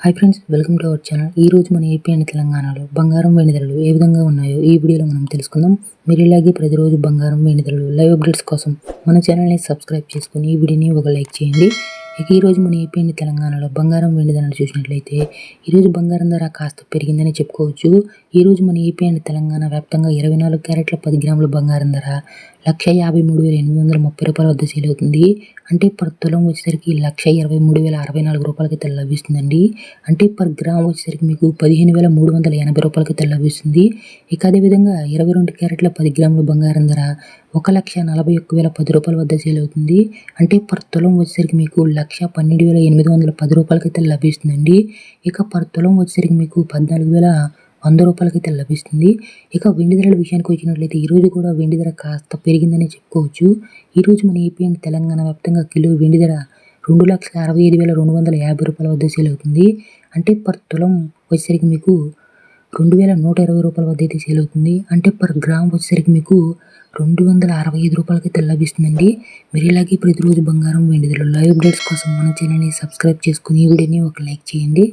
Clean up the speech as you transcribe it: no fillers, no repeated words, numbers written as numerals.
Hi friends, welcome to our channel. ఈ రోజు మన ఏపీ అండ్ తెలంగాణలో బంగారం వెండి ధరలు ఏ విధంగా ఉన్నాయో ఈ వీడియోలో మనం తెలుసుకుందాం. మీరు ఇలాగే ప్రతిరోజు బంగారం వెండి ధరలు లైవ్ అప్డేట్స్ కోసం మన ఛానల్ని సబ్స్క్రైబ్ చేసుకుని ఈ వీడియోని ఒక లైక్ చేయండి. ఇక ఈరోజు మన ఏపీ అండ్ తెలంగాణలో బంగారం వెండి ధరలు చూసినట్లయితే ఈరోజు బంగారం ధర కాస్త పెరిగిందని చెప్పుకోవచ్చు. ఈరోజు మన ఏపీ అండ్ తెలంగాణ వ్యాప్తంగా 24 క్యారెట్ల 10 గ్రాముల బంగారం ధర 1,53,830 రూపాయల వద్ద సేల్ అవుతుంది. అంటే పర్ తులం వచ్చేసరికి 1,23,064 రూపాయలకి లభిస్తుందండి. అంటే పర్ గ్రామ్ వచ్చేసరికి మీకు 15,380 రూపాయలకి లభిస్తుంది. ఇక అదేవిధంగా 22 క్యారెట్ల 10 గ్రాముల బంగారం ధర 1,41,010 రూపాయల వద్ద సేల్ అవుతుంది. అంటే పర్ తులం వచ్చేసరికి మీకు 1,12,810 రూపాయలకి లభిస్తుందండి. ఇక పర్ తులం వచ్చేసరికి మీకు 14,100 రూపాయలకి లభిస్తుంది. ఇక వెండి ధరల విషయానికి వచ్చినట్లయితే ఈరోజు కూడా వెండి ధర కాస్త పెరిగిందని చెప్పుకోవచ్చు. ఈరోజు మన ఏపీ అండ్ తెలంగాణ వ్యాప్తంగా కిలో వెండి ధర 2,65,250 రూపాయల వద్ద సేల్ అవుతుంది. అంటే పర్ తులం వచ్చేసరికి మీకు 2,120 రూపాయల వద్ద అయితే సేల్ అవుతుంది. అంటే పర్ గ్రామ్ వచ్చేసరికి మీకు 265 రూపాయలకి లభిస్తుందండి. మీరు ఇలాగే ప్రతిరోజు బంగారం వెండి ధరలు లైవ్ అప్డేట్స్ కోసం మన ఛానల్ని సబ్స్క్రైబ్ చేసుకుని ఈ వీడియోని ఒక లైక్ చేయండి.